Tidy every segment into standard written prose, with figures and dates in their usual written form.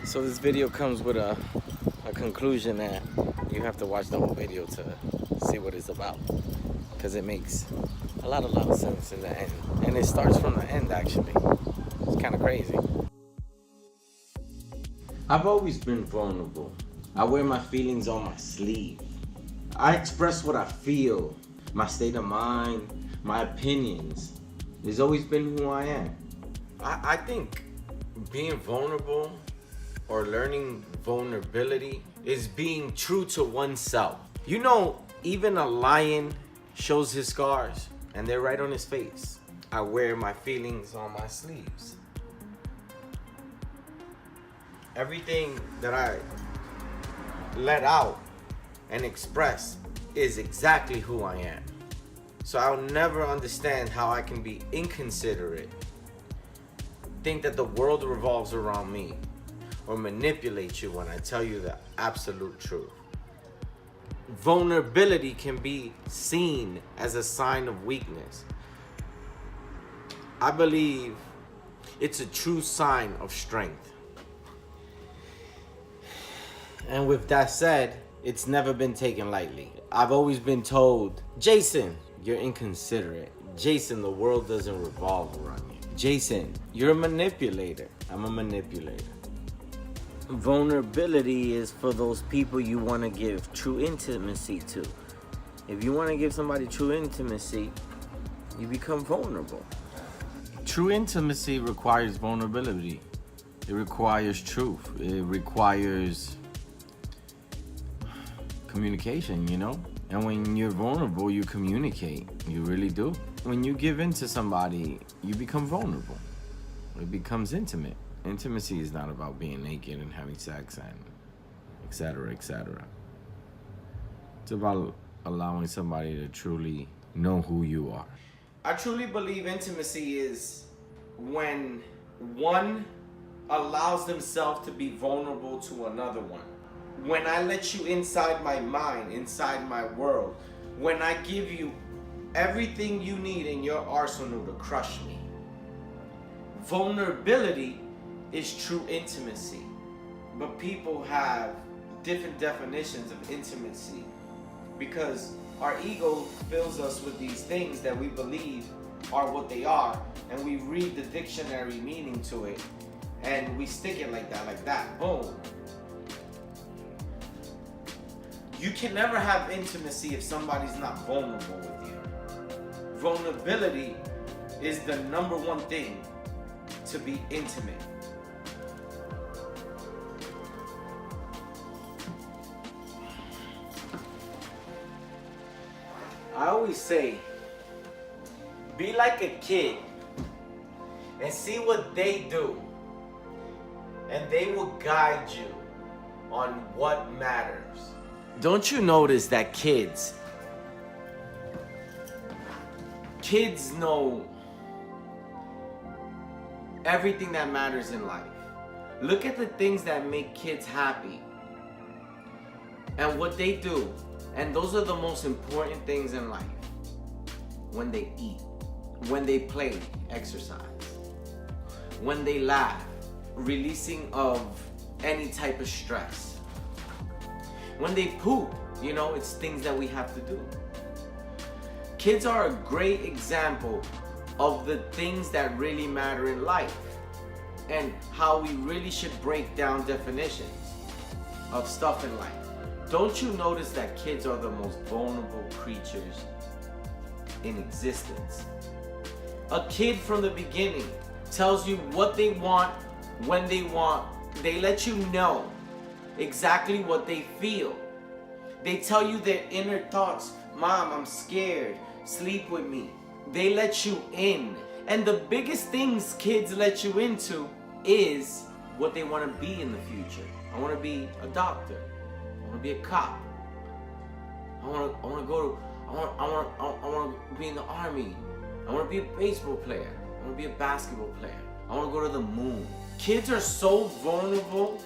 So this video comes with a conclusion that you have to watch the whole video to see what it's about, because it makes a lot of sense in the end, and it starts from the end actually. It's kind of crazy. I've always been vulnerable. I wear my feelings on my sleeve. I express what I feel, my state of mind, my opinions. It's always been who I am. I think being vulnerable or learning vulnerability is being true to oneself. You know, even a lion shows his scars and they're right on his face. I wear my feelings on my sleeves. Everything that I let out and express is exactly who I am. So I'll never understand how I can be inconsiderate, think that the world revolves around me, or manipulate you when I tell you the absolute truth. Vulnerability can be seen as a sign of weakness. I believe it's a true sign of strength. And with that said, it's never been taken lightly. I've always been told, Jason, you're inconsiderate. Jason, the world doesn't revolve around you. Jason, you're a manipulator. I'm a manipulator. Vulnerability is for those people you want to give true intimacy to. If you want to give somebody true intimacy, you become vulnerable. True intimacy requires vulnerability. It requires truth. It requires communication, you know? And when you're vulnerable, you communicate. You really do. When you give in to somebody, you become vulnerable. It becomes intimate. Intimacy is not about being naked and having sex and etc., etc. It's about allowing somebody to truly know who you are. I truly believe intimacy is when one allows themselves to be vulnerable to another one. When I let you inside my mind, inside my world, when I give you everything you need in your arsenal to crush me. Vulnerability is true intimacy, but people have different definitions of intimacy because our ego fills us with these things that we believe are what they are, and we read the dictionary meaning to it and we stick it like that, boom. You can never have intimacy if somebody's not vulnerable with you. Vulnerability is the number one thing to be intimate. I always say, be like a kid and see what they do, and they will guide you on what matters. Don't you notice that kids know everything that matters in life? Look at the things that make kids happy and what they do. And those are the most important things in life. When they eat, when they play, exercise, when they laugh, releasing of any type of stress. When they poop, you know, it's things that we have to do. Kids are a great example of the things that really matter in life and how we really should break down definitions of stuff in life. Don't you notice that kids are the most vulnerable creatures in existence? A kid from the beginning tells you what they want, when they want. They let you know exactly what they feel. They tell you their inner thoughts. Mom, I'm scared. Sleep with me. They let you in. And the biggest things kids let you into is what they want to be in the future. I want to be a doctor. I want to be a cop. I want to be in the army. I want to be a baseball player. I want to be a basketball player. I want to go to the moon. Kids are so vulnerable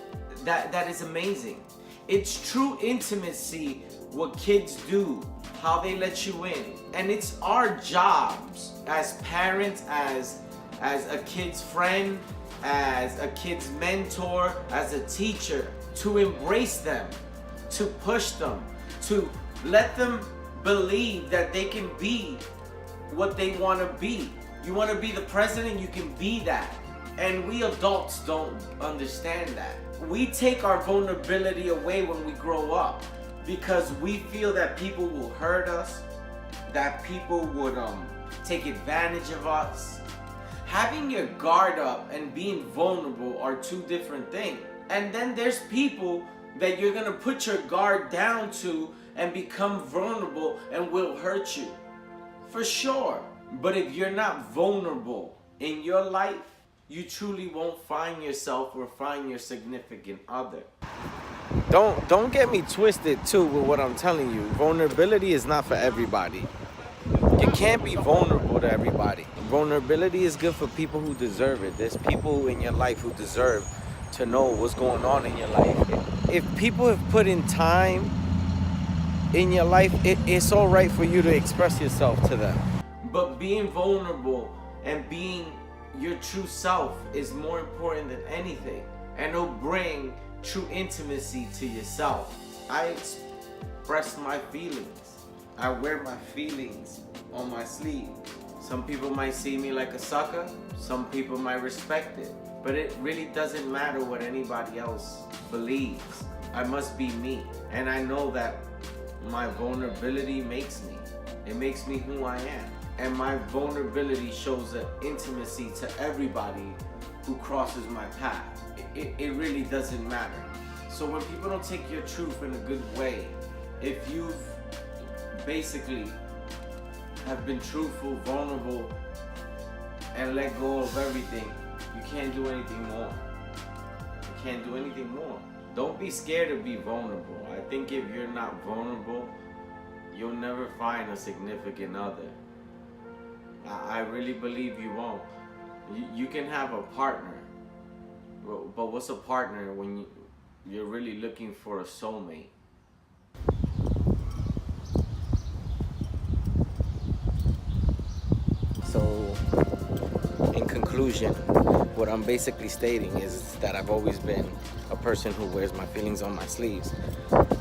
that is amazing. It's true intimacy what kids do, how they let you in. And it's our jobs as parents, as a kid's friend, as a kid's mentor, as a teacher, to embrace them, to push them, to let them believe that they can be what they want to be. You want to be the president, you can be that. And we adults don't understand that. We take our vulnerability away when we grow up because we feel that people will hurt us, that people would take advantage of us. Having your guard up and being vulnerable are two different things. And then there's people that you're gonna put your guard down to and become vulnerable and will hurt you. For sure. But if you're not vulnerable in your life, you truly won't find yourself or find your significant other. Don't get me twisted too with what I'm telling you. Vulnerability is not for everybody. You can't be vulnerable to everybody. Vulnerability is good for people who deserve it. There's people in your life who deserve to know what's going on in your life. If people have put in time in your life, it's all right for you to express yourself to them. But being vulnerable and being your true self is more important than anything. And it'll bring true intimacy to yourself. I express my feelings. I wear my feelings on my sleeve. Some people might see me like a sucker. Some people might respect it. But it really doesn't matter what anybody else believes. I must be me. And I know that my vulnerability makes me. It makes me who I am. And my vulnerability shows an intimacy to everybody who crosses my path. It really doesn't matter. So when people don't take your truth in a good way, if you've basically have been truthful, vulnerable, and let go of everything, you can't do anything more. You can't do anything more. Don't be scared to be vulnerable. I think if you're not vulnerable, you'll never find a significant other. I really believe you won't. You can have a partner, but what's a partner when you're really looking for a soulmate? So, in conclusion, what I'm basically stating is that I've always been a person who wears my feelings on my sleeves,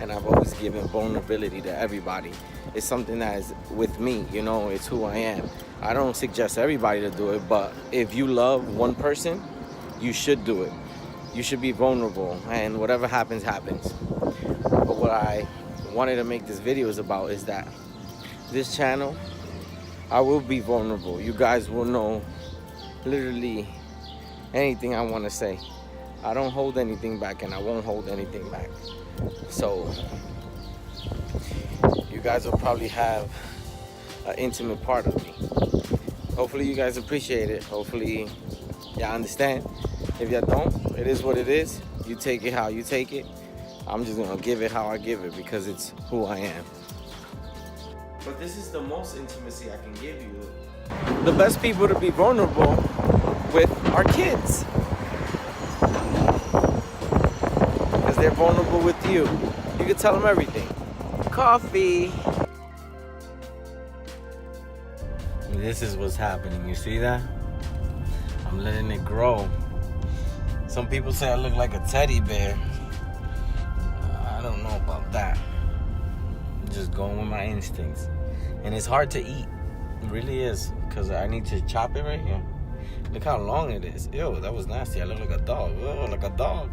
and I've always given vulnerability to everybody. It's something that is with me, you know, it's who I am. I don't suggest everybody to do it, but if you love one person, you should do it. You should be vulnerable, and whatever happens, happens. But what I wanted to make this video is about is that this channel, I will be vulnerable. You guys will know literally anything I want to say. I don't hold anything back, and I won't hold anything back. So you guys will probably have an intimate part of me. Hopefully you guys appreciate it. Hopefully y'all understand. If y'all don't, it is what it is. You take it how you take it. I'm just gonna give it how I give it because it's who I am. But this is the most intimacy I can give you. The best people to be vulnerable with are kids. Because they're vulnerable with you. You can tell them everything. Coffee. This is what's happening. You see that? I'm letting it grow. Some people say I look like a teddy bear. I don't know about that. I'm just going with my instincts. And it's hard to eat. It really is. Because I need to chop it right here. Look how long it is. Ew, that was nasty. I look like a dog. Oh, like a dog.